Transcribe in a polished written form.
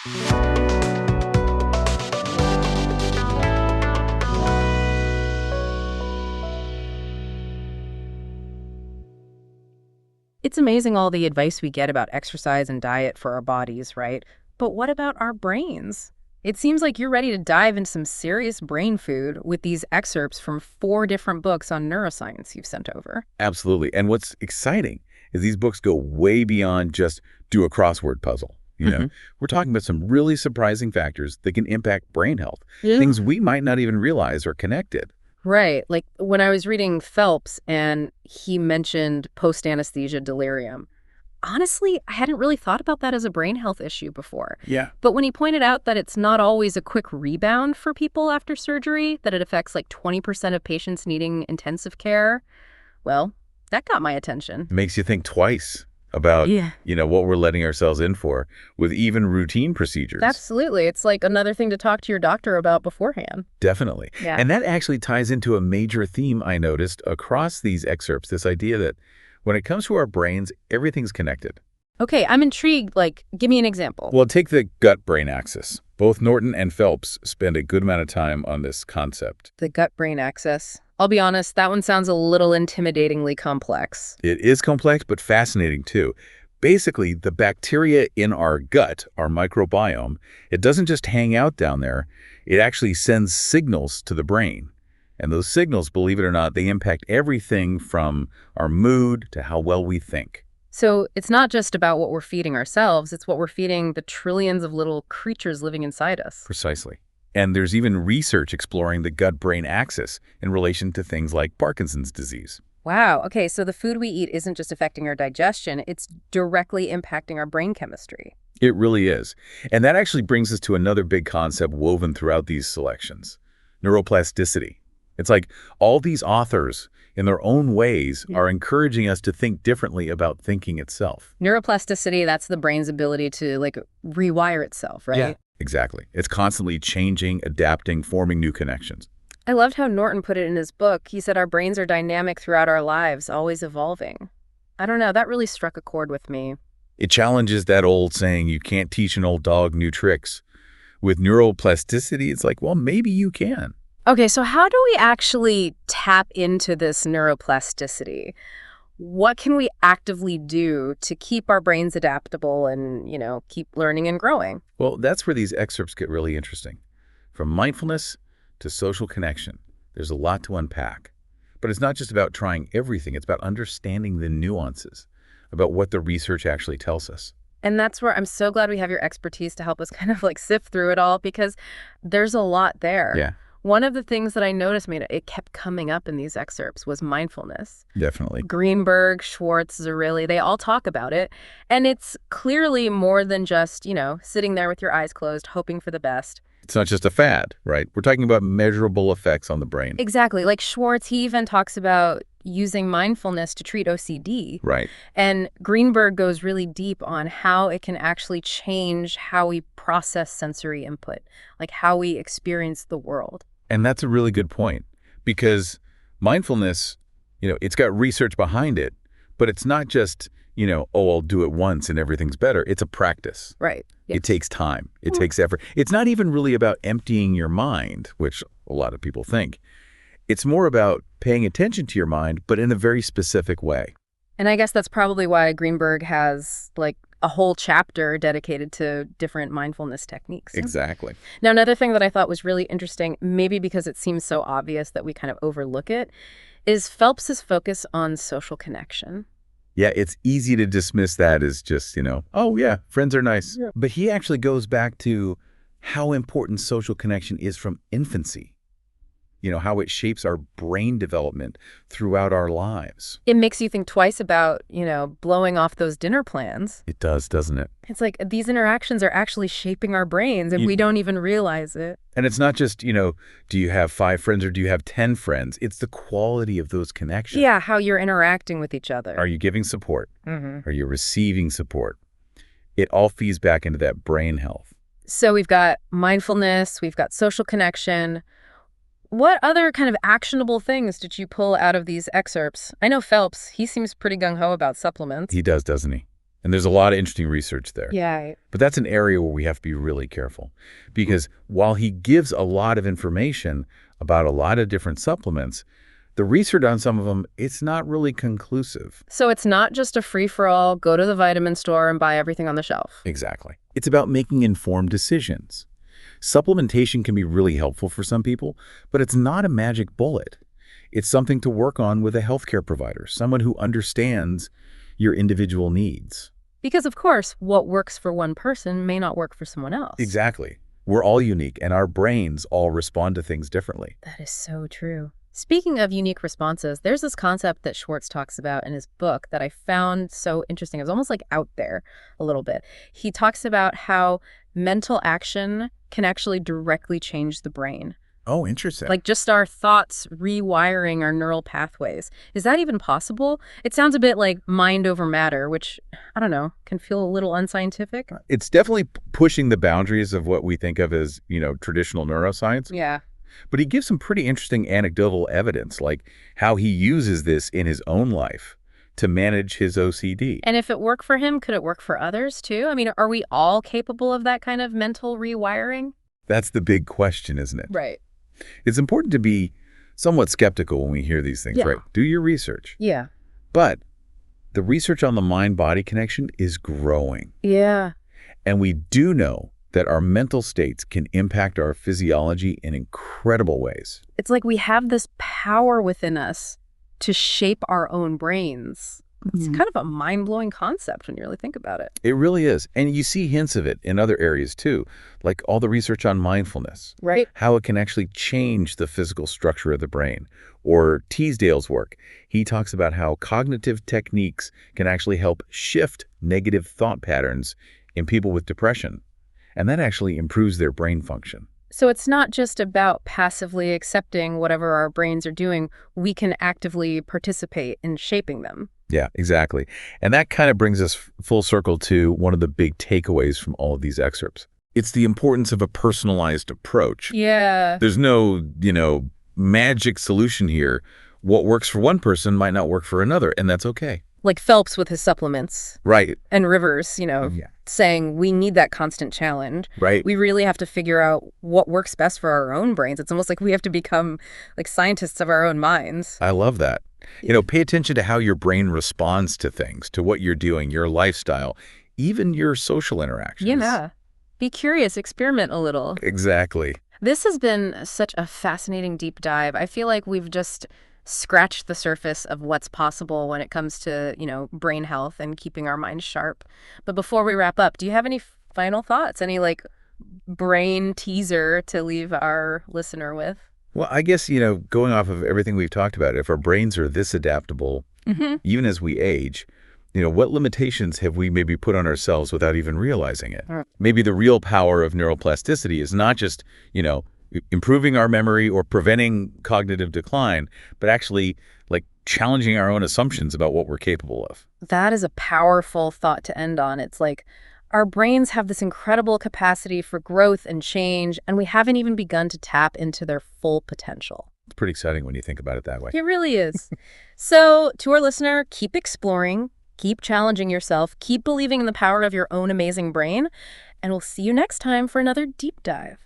It's amazing all the advice we get about exercise and diet for our bodies, right? But what about our brains? It seems like you're ready to dive into some serious brain food with these excerpts from 4 different books on neuroscience you've sent over. Absolutely. And what's exciting is these books go way beyond just do a crossword puzzle. We're talking about some really surprising factors that can impact brain health, Yeah. things we might not even realize are connected. Right. Like when I was reading Phelps and he mentioned post-anesthesia delirium. Honestly, I hadn't really thought about that as a brain health issue before. Yeah. But when he pointed out that it's not always a quick rebound for people after surgery, that it affects like 20% of patients needing intensive care, well, that got my attention. It makes you think twice about, what we're letting ourselves in for with even routine procedures. Absolutely. It's like another thing to talk to your doctor about beforehand. Definitely. Yeah. And that actually ties into a major theme I noticed across these excerpts, this idea that when it comes to our brains, everything's connected. Okay, I'm intrigued. Like, give me an example. Well, take the gut-brain axis. Both Norton and Phelps spend a good amount of time on this concept. The gut-brain axis. I'll be honest, that one sounds a little intimidatingly complex. It is complex, but fascinating too. Basically, the bacteria in our gut, our microbiome, it doesn't just hang out down there. It actually sends signals to the brain. And those signals, believe it or not, they impact everything from our mood to how well we think. So it's not just about what we're feeding ourselves, it's what we're feeding the trillions of little creatures living inside us. Precisely. And there's even research exploring the gut-brain axis in relation to things like Parkinson's disease. Wow. Okay, so the food we eat isn't just affecting our digestion, it's directly impacting our brain chemistry. It really is. And that actually brings us to another big concept woven throughout these selections, neuroplasticity. It's like all these authors, in their own ways, are encouraging us to think differently about thinking itself. Neuroplasticity, that's the brain's ability to, like, rewire itself, right? Yeah. Exactly. It's constantly changing, adapting, forming new connections. I loved how Norton put it in his book. He said our brains are dynamic throughout our lives, always evolving. I don't know, that really struck a chord with me. It challenges that old saying, you can't teach an old dog new tricks. With neuroplasticity, it's like, well, maybe you can. Okay, so how do we actually tap into this neuroplasticity? What can we actively do to keep our brains adaptable and, keep learning and growing? Well, that's where these excerpts get really interesting. From mindfulness to social connection, there's a lot to unpack. But it's not just about trying everything. It's about understanding the nuances, about what the research actually tells us. And that's where I'm so glad we have your expertise to help us kind of like sift through it all, because there's a lot there. Yeah. One of the things that I noticed, it kept coming up in these excerpts, was mindfulness. Definitely. Greenberg, Schwartz, Zerilli, they all talk about it. And it's clearly more than just, sitting there with your eyes closed, hoping for the best. It's not just a fad, right? We're talking about measurable effects on the brain. Exactly. Like Schwartz, he even talks about using mindfulness to treat OCD. Right. And Greenberg goes really deep on how it can actually change how we process sensory input, like how we experience the world. And that's a really good point, because mindfulness, it's got research behind it, but it's not just, I'll do it once and everything's better. It's a practice. Right. Yes. It takes time. It takes effort. It's not even really about emptying your mind, which a lot of people think. It's more about paying attention to your mind, but in a very specific way. And I guess that's probably why Greenberg has like a whole chapter dedicated to different mindfulness techniques. Exactly. Now, another thing that I thought was really interesting, maybe because it seems so obvious that we kind of overlook it, is Phelps's focus on social connection. Yeah, it's easy to dismiss that as just, oh yeah, friends are nice. Yeah. But he actually goes back to how important social connection is from infancy. How it shapes our brain development throughout our lives. It makes you think twice about, blowing off those dinner plans. It does, doesn't it? It's like these interactions are actually shaping our brains and we don't even realize it. And it's not just, do you have 5 friends or do you have 10 friends? It's the quality of those connections. Yeah, how you're interacting with each other. Are you giving support? Mm-hmm. Are you receiving support? It all feeds back into that brain health. So we've got mindfulness, we've got social connection. What other kind of actionable things did you pull out of these excerpts? I know Phelps, he seems pretty gung-ho about supplements. He does, doesn't he? And there's a lot of interesting research there. Yeah. But that's an area where we have to be really careful because while he gives a lot of information about a lot of different supplements, the research on some of them, it's not really conclusive. So it's not just a free-for-all, go to the vitamin store and buy everything on the shelf. Exactly. It's about making informed decisions. Supplementation can be really helpful for some people, but it's not a magic bullet. It's something to work on with a healthcare provider, someone who understands your individual needs. Because, of course, what works for one person may not work for someone else. Exactly. We're all unique, and our brains all respond to things differently. That is so true. Speaking of unique responses, there's this concept that Schwartz talks about in his book that I found so interesting. It was almost like out there a little bit. He talks about how mental action can actually directly change the brain. Oh, interesting. Like just our thoughts rewiring our neural pathways. Is that even possible? It sounds a bit like mind over matter, which, I don't know, can feel a little unscientific. It's definitely pushing the boundaries of what we think of as, traditional neuroscience. Yeah. But he gives some pretty interesting anecdotal evidence, like how he uses this in his own life to manage his OCD. And if it worked for him, could it work for others too? I mean, are we all capable of that kind of mental rewiring? That's the big question, isn't it? Right. It's important to be somewhat skeptical when we hear these things, Yeah. right? Do your research. Yeah. But the research on the mind-body connection is growing. Yeah. And we do know that our mental states can impact our physiology in incredible ways. It's like we have this power within us to shape our own brains. It's kind of a mind-blowing concept when you really think about it. It really is. And you see hints of it in other areas too, like all the research on mindfulness, Right. how it can actually change the physical structure of the brain. Or Teasdale's work. He talks about how cognitive techniques can actually help shift negative thought patterns in people with depression. And that actually improves their brain function. So it's not just about passively accepting whatever our brains are doing. We can actively participate in shaping them. Yeah, exactly. And that kind of brings us full circle to one of the big takeaways from all of these excerpts. It's the importance of a personalized approach. Yeah. There's no, magic solution here. What works for one person might not work for another, and that's okay. Like Phelps with his supplements. Right. And Rivers, Yeah. saying we need that constant challenge. Right. We really have to figure out what works best for our own brains. It's almost like we have to become like scientists of our own minds. I love that. Pay attention to how your brain responds to things, to what you're doing, your lifestyle, even your social interactions. Yeah. Be curious, experiment a little. Exactly. This has been such a fascinating deep dive. I feel like we've just scratched the surface of what's possible when it comes to, brain health and keeping our minds sharp. But before we wrap up, do you have any final thoughts? Any brain teaser to leave our listener with? Well, I guess, going off of everything we've talked about, if our brains are this adaptable, even as we age, what limitations have we maybe put on ourselves without even realizing it? Maybe the real power of neuroplasticity is not just, improving our memory or preventing cognitive decline, but actually challenging our own assumptions about what we're capable of. That is a powerful thought to end on. It's like our brains have this incredible capacity for growth and change, and we haven't even begun to tap into their full potential. It's pretty exciting when you think about it that way. It really is. So to our listener, keep exploring, keep challenging yourself, keep believing in the power of your own amazing brain, and we'll see you next time for another deep dive.